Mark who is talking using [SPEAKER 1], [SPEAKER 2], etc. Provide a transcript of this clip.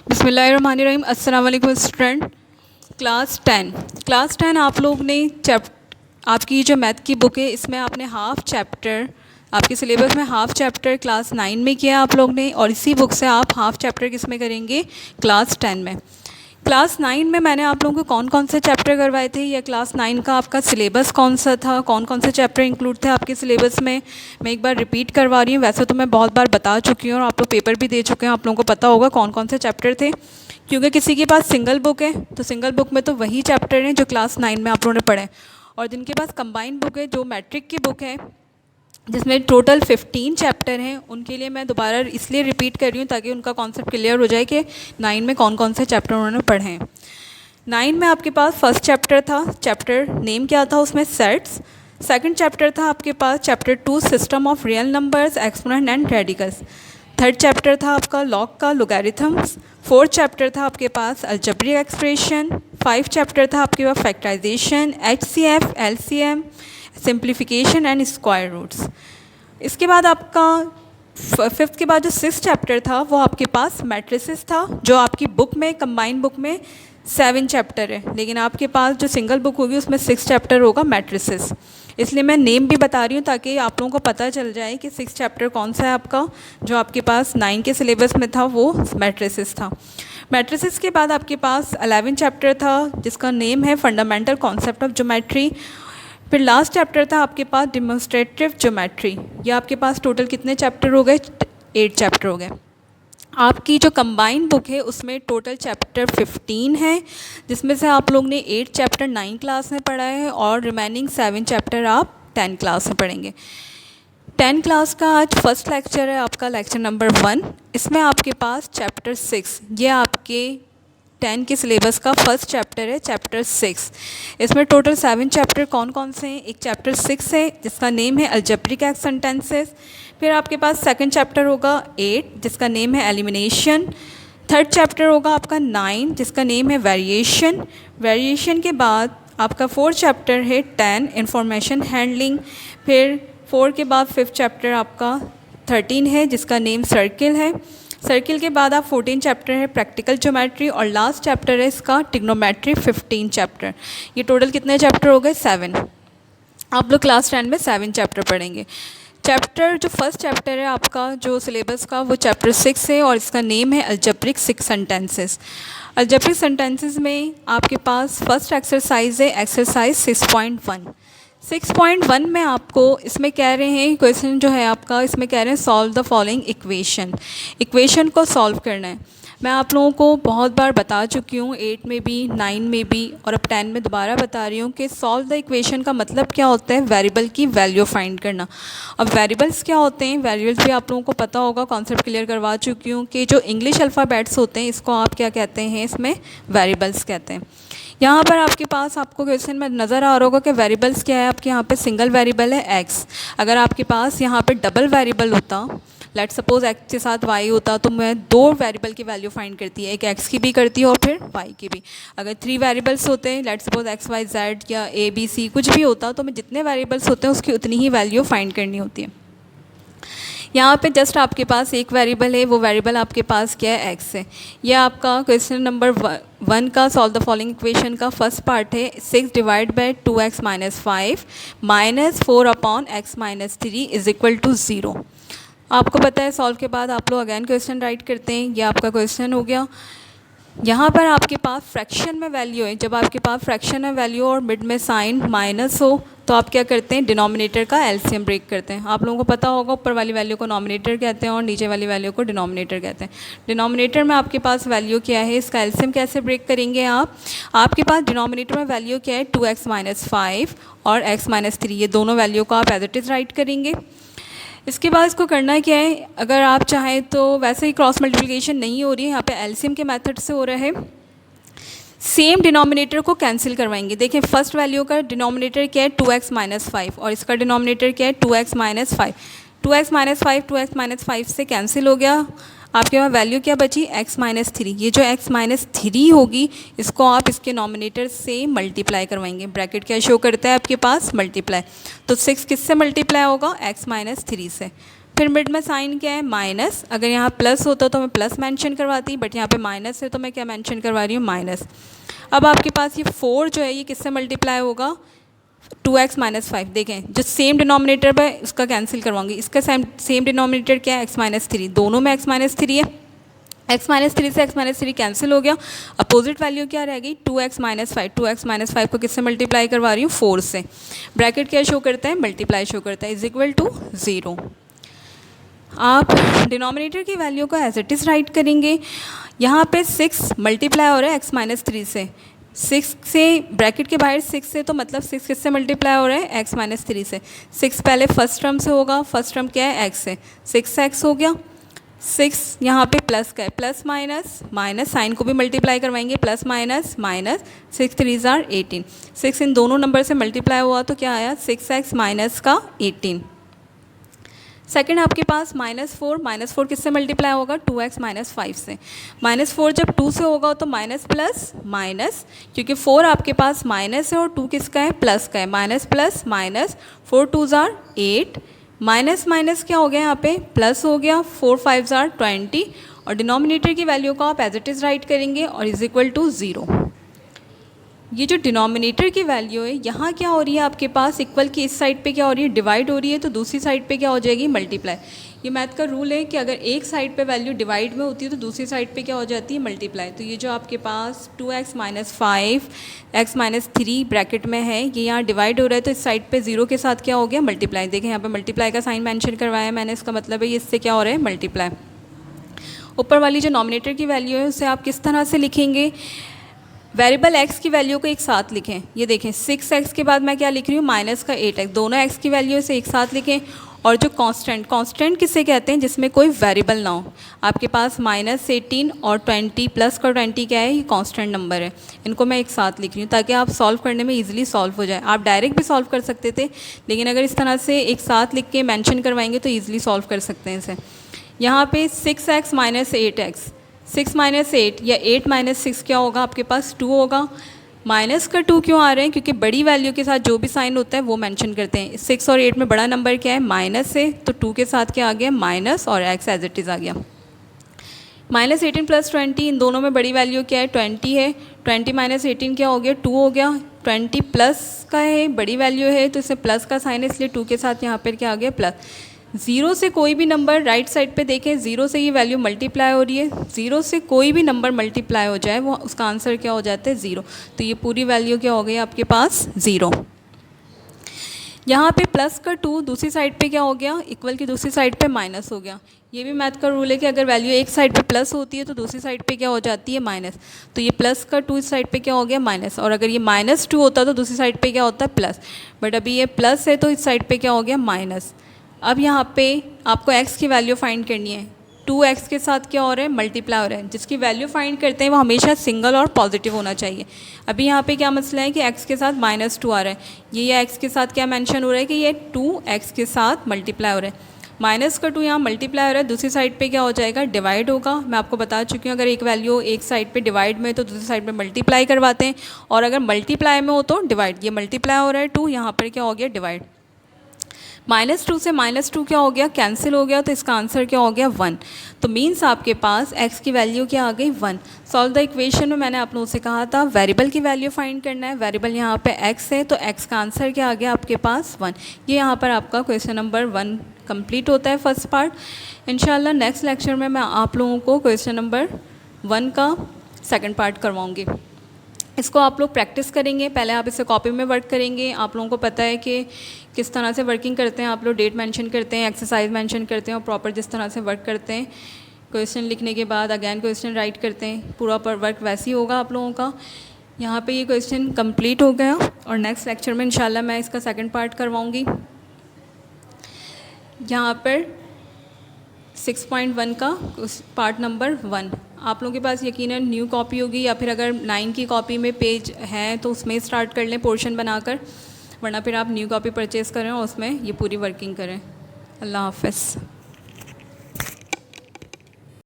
[SPEAKER 1] बिस्मिल्लाहिर्रहमानिर्रहीम। अस्सलाम वालेकुम स्टूडेंट। क्लास 10 आप लोग ने आपकी जो मैथ की बुक है इसमें आपने हाफ़ चैप्टर, आपके सिलेबस में हाफ़ चैप्टर क्लास 9 में किया आप लोग ने, और इसी बुक से आप हाफ़ चैप्टर किस में करेंगे, क्लास 10 में। क्लास 9 में मैंने आप लोगों को कौन कौन से चैप्टर करवाए थे, या क्लास 9 का आपका सिलेबस कौन सा था, कौन कौन से चैप्टर इंक्लूड थे आपके सिलेबस में, मैं एक बार रिपीट करवा रही हूँ। वैसे तो मैं बहुत बार बता चुकी हूँ और आप लोग पेपर भी दे चुके हैं, आप लोगों को पता होगा कौन कौन से चैप्टर थे। क्योंकि किसी के पास सिंगल बुक है तो सिंगल बुक में तो वही चैप्टर हैं जो क्लास 9 में आप लोगों ने पढ़े, और जिनके पास कंबाइंड बुक है, जो मैट्रिक की बुक है जिसमें टोटल 15 चैप्टर हैं, उनके लिए मैं दोबारा इसलिए रिपीट कर रही हूँ ताकि उनका कॉन्सेप्ट क्लियर हो जाए कि 9 में कौन कौन से चैप्टर उन्होंने पढ़े हैं। 9 में आपके पास फर्स्ट चैप्टर था, चैप्टर नेम क्या था उसमें, सेट्स। सेकंड चैप्टर था आपके पास chapter 2 system of real numbers, exponent and radicals. Third chapter था आपका लॉग का, लोगैरिथम्स। फोर्थ चैप्टर था आपके पास अलजेब्रिक एक्सप्रेशन। 5 चैप्टर था आपके पास factorization, HCF, LCM, simplification and square roots. इसके बाद आपका फिफ्थ के बाद जो 6 चैप्टर था वो आपके पास मैट्रिसेस था, जो आपकी बुक में, कंबाइंड बुक में 7 चैप्टर है, लेकिन आपके पास जो सिंगल बुक होगी उसमें 6 चैप्टर होगा मैट्रिसेस। इसलिए मैं नेम भी बता रही हूँ ताकि आप लोगों को पता चल जाए कि 6 चैप्टर कौन सा है आपका। जो आपके पास 9 के सिलेबस में था वो मैट्रिसेस था। मैट्रिसेस के बाद आपके पास 11 चैप्टर था जिसका नेम है फंडामेंटल कॉन्सेप्ट ऑफ ज्योमेट्री। फिर लास्ट चैप्टर था आपके पास डेमोन्स्ट्रेटिव ज्योमेट्री। ये आपके पास टोटल कितने चैप्टर हो गए, 8 चैप्टर हो गए। आपकी जो कंबाइंड बुक है उसमें टोटल चैप्टर 15 है, जिसमें से आप लोग ने 8 चैप्टर 9 क्लास में पढ़ा है और रिमेनिंग 7 चैप्टर आप 10 क्लास में पढ़ेंगे। 10 क्लास का आज फर्स्ट लेक्चर है आपका, लेक्चर नंबर 1। इसमें आपके पास चैप्टर 6, ये आपके 10 के सिलेबस का फर्स्ट चैप्टर है, चैप्टर 6। इसमें टोटल 7 चैप्टर कौन कौन से हैं, एक चैप्टर 6 है जिसका नेम है अलजेब्रिक सेंटेंसेस। फिर आपके पास सेकंड चैप्टर होगा 8 जिसका नेम है एलिमिनेशन। थर्ड चैप्टर होगा आपका 9 जिसका नेम है वेरिएशन। वेरिएशन के बाद आपका फोर्थ चैप्टर है 10 इंफॉर्मेशन हैंडलिंग। फिर 4 के बाद फिफ्थ चैप्टर आपका 13 है जिसका नेम सर्किल है। सर्किल के बाद आप 14 चैप्टर है प्रैक्टिकल ज्योमेट्री, और लास्ट चैप्टर है इसका ट्रिग्नोमेट्री 15 चैप्टर। ये टोटल कितने चैप्टर हो गए, 7। आप लोग क्लास 10 में 7 चैप्टर पढ़ेंगे। चैप्टर जो फर्स्ट चैप्टर है आपका जो सिलेबस का वो चैप्टर 6 है और इसका नेम है अलजेब्रिक 6 सेंटेंसेस। अलजेब्रिक सेंटेंसेस में आपके पास फर्स्ट एक्सरसाइज है एक्सरसाइज 6.1। 6.1 में आपको इसमें कह रहे हैं, क्वेश्चन जो है आपका इसमें कह रहे हैं सॉल्व द फॉलोइंग इक्वेशन को सॉल्व करना है। मैं आप लोगों को बहुत बार बता चुकी हूँ, 8 में भी, 9 में भी, और अब 10 में दोबारा बता रही हूँ कि सॉल्व द इक्वेशन का मतलब क्या होता है, वेरिएबल की वैल्यू फाइंड करना। अब वेरिएबल्स क्या होते हैं, वेरिएबल्स भी आप लोगों को पता होगा, कॉन्सेप्ट क्लियर करवा चुकी हूँ कि जो इंग्लिश अल्फ़ाबेट्स होते हैं इसको आप क्या कहते हैं, इसमें वेरिएबल्स कहते हैं। यहाँ पर आपके पास आपको क्वेश्चन में नज़र आ रहा होगा कि वेरिएबल्स क्या है, आपके यहाँ पे सिंगल वेरिएबल है एक्स। अगर आपके पास यहाँ पे डबल वेरिएबल होता, लेट सपोज एक्स के साथ वाई होता, तो मैं 2 वेरिएबल की वैल्यू फाइंड करती है, एक एक्स की भी करती है और फिर वाई की भी। अगर 3 वेरिएबल्स होते हैं, let suppose X Y Z या ए बी सी कुछ भी होता, तो मैं जितने वेरिएबल्स होते हैं उसकी उतनी ही वैल्यू फाइंड करनी होती है। यहाँ पे जस्ट आपके पास एक वेरिएबल है, वो वेरिएबल आपके पास क्या है, एक्स है। यह आपका क्वेश्चन नंबर 1 का सॉल्व द फॉलोइंग इक्वेशन का फर्स्ट पार्ट है। 6 divide by 2x minus 5 minus 4 upon x minus 3 is equal to 0। आपको पता है सॉल्व के बाद आप लोग अगेन क्वेश्चन राइट करते हैं, ये आपका क्वेश्चन हो गया। यहाँ पर आपके पास फ्रैक्शन में वैल्यू है, जब आपके पास फ्रैक्शन में वैल्यू और मिड में साइन माइनस हो तो आप क्या करते हैं, डिनोमिनेटर का एलसीएम ब्रेक करते हैं। आप लोगों को पता होगा ऊपर वाली वैल्यू को नॉमिनेटर कहते हैं और नीचे वाली वैल्यू को डिनोमिनेटर कहते हैं। डिनोमिनेटर में आपके पास वैल्यू क्या है, इसका एलसीएम कैसे ब्रेक करेंगे आप, आपके पास डिनोमिनेटर में वैल्यू क्या है 2x माइनस 5 और x माइनस 3, ये दोनों वैल्यू को आप एज इट इज़ राइट करेंगे। इसके बाद इसको करना क्या है, अगर आप चाहें तो वैसे ही क्रॉस मल्टीप्लिकेशन नहीं हो रही है, यहाँ पे एलसीएम के मेथड से हो रहा है, सेम डिनोमिनेटर को कैंसिल करवाएंगे। देखिए फर्स्ट वैल्यू का डिनोमिनेटर क्या है 2x माइनस 5 और इसका डिनोमिनेटर क्या है 2x minus 5। 2x minus 5 2x minus 5 से कैंसिल हो गया, आपके पास वैल्यू क्या बची x माइनस 3। ये जो x माइनस 3 होगी इसको आप इसके नॉमिनेटर से मल्टीप्लाई करवाएंगे। ब्रैकेट क्या शो करता है आपके पास, मल्टीप्लाई। तो 6 किससे मल्टीप्लाई होगा, x माइनस 3 से। फिर मिड में साइन क्या है, माइनस। अगर यहाँ प्लस होता तो मैं प्लस मेंशन करवाती, बट यहाँ पे माइनस है तो मैं क्या मेंशन करवा रही हूँ, माइनस। अब आपके पास ये 4 जो है ये किससे मल्टीप्लाई होगा, 2x माइनस 5। देखें जो सेम डिनोमिनेटर पे उसका कैंसिल करवाऊंगी, इसका सेम डिनोमिनेटर क्या है, x माइनस 3, दोनों में x माइनस 3 है। x माइनस 3 से x माइनस 3 कैंसिल हो गया, अपोजिट वैल्यू क्या रह गई, 2x माइनस 5। 2x माइनस 5 को किससे मल्टीप्लाई करवा रही हूँ, 4 से। ब्रैकेट क्या शो करता है, मल्टीप्लाई शो करता है, इज इक्वल टू 0। आप डिनोमिनेटर की वैल्यू को एज इट इज़ राइट करेंगे। यहाँ पे 6 मल्टीप्लाई हो रहा है x माइनस 3 से, 6 से ब्रैकेट के बाहर 6 से, तो मतलब 6 किससे मल्टीप्लाई हो रहा है, x माइनस 3 से। 6 पहले फर्स्ट टर्म से होगा, फर्स्ट टर्म क्या है, x से, 6x हो गया। 6 यहाँ पे प्लस का है, प्लस माइनस माइनस, साइन को भी मल्टीप्लाई करवाएंगे, प्लस माइनस माइनस, 6 3 जार 18। 6 इन दोनों नंबर से मल्टीप्लाई हुआ तो क्या आया, 6x माइनस का 18। सेकंड आपके पास -4 किससे मल्टीप्लाई होगा, 2x माइनस 5 से। -4 जब 2 से होगा तो माइनस प्लस माइनस, क्योंकि 4 आपके पास माइनस है और 2 किसका है, प्लस का है, minus plus minus, 4 2 jar 8, minus minus क्या हो गया यहाँ पे, प्लस हो गया, 4 5 जार 20, और डिनोमिनेटर की वैल्यू को आप एज इट इज़ राइट करेंगे और इज इक्वल टू 0। ये जो डिनोमिनेटर की वैल्यू है यहाँ क्या हो रही है आपके पास, इक्वल की इस साइड पे क्या हो रही है, डिवाइड हो रही है, तो दूसरी साइड पे क्या हो जाएगी, मल्टीप्लाई। ये मैथ का रूल है कि अगर एक साइड पे वैल्यू डिवाइड में होती है तो दूसरी साइड पे क्या हो जाती है, मल्टीप्लाई। तो ये जो आपके पास 2x minus 5 x minus 3 bracket में है, ये यहाँ डिवाइड हो रहा है, तो इस साइड पे 0 के साथ क्या हो गया, मल्टीप्लाई। देखें यहाँ पे मल्टीप्लाई का साइन मेंशन करवाया है मैंने, इसका मतलब है ये इससे क्या हो रहा है, मल्टीप्लाई। ऊपर वाली जो नॉमिनेटर की वैल्यू है उसे आप किस तरह से लिखेंगे, वेरिएबल x की वैल्यू को एक साथ लिखें। ये देखें 6x के बाद मैं क्या लिख रही हूँ, माइनस का 8x, दोनों x की वैल्यू से एक साथ लिखें। और जो कांस्टेंट किससे कहते हैं, जिसमें कोई वेरिएबल ना हो। आपके पास -18 और 20 प्लस का 20 क्या है, ये कांस्टेंट नंबर है। इनको मैं एक साथ लिख रही हूँ ताकि आप सॉल्व करने में इजीली सॉल्व हो जाए। आप डायरेक्ट भी सॉल्व कर सकते थे, लेकिन अगर इस तरह से एक साथ लिख के मेंशन करवाएंगे तो ईजिली सॉल्व कर सकते हैं इसे। यहाँ पे 6x माइनस 8x, 6 माइनस 8 या 8 माइनस 6 क्या होगा, आपके पास 2 होगा। माइनस का 2 क्यों आ रहे हैं, क्योंकि बड़ी वैल्यू के साथ जो भी साइन होता है वो मेंशन करते हैं। 6 और 8 में बड़ा नंबर क्या है, माइनस है, तो 2 के साथ क्या आ गया, माइनस, और x एज इट इज़ आ गया। -18 प्लस 20, इन दोनों में बड़ी वैल्यू क्या है, 20 है। 20 माइनस 18 क्या हो गया, 2 हो गया। 20 प्लस का है, बड़ी वैल्यू है, तो इससे प्लस का साइन है, इसलिए 2 के साथ यहाँ पर क्या आ गया, प्लस। 0 से कोई भी नंबर राइट साइड पे देखें, 0 से ये वैल्यू मल्टीप्लाई हो रही है, 0 से कोई भी नंबर मल्टीप्लाई हो जाए वो उसका आंसर क्या हो जाता है, 0। तो ये पूरी वैल्यू क्या हो गई आपके पास, 0। यहाँ पे प्लस का 2 दूसरी साइड पे क्या हो गया, इक्वल की दूसरी साइड पे माइनस हो गया। ये भी मैथ का रूल है कि अगर वैल्यू एक साइड पे प्लस होती है तो दूसरी साइड पे क्या हो जाती है, माइनस। तो ये प्लस का 2 इस साइड पे क्या हो गया, माइनस, और अगर ये -2 होता तो दूसरी साइड पे क्या होता है, प्लस। बट अभी ये प्लस है तो इस साइड पे क्या हो गया, माइनस। अब यहाँ पे आपको x की वैल्यू फाइंड करनी है। 2x के साथ क्या हो रहा है, मल्टीप्लाई हो रहा है। जिसकी वैल्यू फाइंड करते हैं वो हमेशा सिंगल और पॉजिटिव होना चाहिए। अभी यहाँ पे क्या मसला है कि x के साथ -2 आ रहा है, ये x के साथ क्या मेंशन हो रहा है कि ये 2x के साथ मल्टीप्लाई हो रहा है। माइनस का 2 यहाँ मल्टीप्लाई हो रहा है, दूसरी साइड पे क्या हो जाएगा, डिवाइड होगा। मैं आपको बता चुकी हूँ अगर एक वैल्यू एक साइड पे डिवाइड में तो दूसरी साइड पे मल्टीप्लाई करवाते हैं, और अगर मल्टीप्लाई में हो तो डिवाइड। ये मल्टीप्लाई हो रहा है 2, यहाँ पर क्या हो गया, डिवाइड। -2 से -2 क्या हो गया, कैंसिल हो गया, तो इसका आंसर क्या हो गया, 1। तो मीन्स आपके पास x की वैल्यू क्या आ गई, 1। सॉल्व द इक्वेशन में मैंने आप लोगों से कहा था वेरिएबल की वैल्यू फाइंड करना है। वेरिएबल यहाँ पे x है, तो x का आंसर क्या आ गया आपके पास, 1। ये यहाँ पर आपका क्वेश्चन नंबर 1 कंप्लीट होता है, फर्स्ट पार्ट। इंशाल्लाह नेक्स्ट लेक्चर में मैं आप लोगों को क्वेश्चन नंबर 1 का सेकेंड पार्ट करवाऊँगी। इसको आप लोग प्रैक्टिस करेंगे, पहले आप इसे कॉपी में वर्क करेंगे। आप लोगों को पता है कि किस तरह से वर्किंग करते हैं, आप लोग डेट मेंशन करते हैं, एक्सरसाइज मेंशन करते हैं, और प्रॉपर जिस तरह से वर्क करते हैं, क्वेश्चन लिखने के बाद अगेन क्वेश्चन राइट करते हैं, पूरा पर वर्क वैसे ही होगा आप लोगों का। यहाँ पे ये क्वेश्चन कंप्लीट हो गया, और नेक्स्ट लेक्चर में इंशाल्लाह मैं इसका सेकेंड पार्ट करवाऊँगी। यहाँ पर 6.1 का पार्ट नंबर 1 आप लोगों के पास यकीनन न्यू कॉपी होगी, या फिर अगर 9 की कॉपी में पेज है तो उसमें स्टार्ट कर लें पोर्शन बनाकर, वरना फिर आप न्यू कॉपी परचेज़ करें और उसमें ये पूरी वर्किंग करें। अल्लाह हाफ़िज़।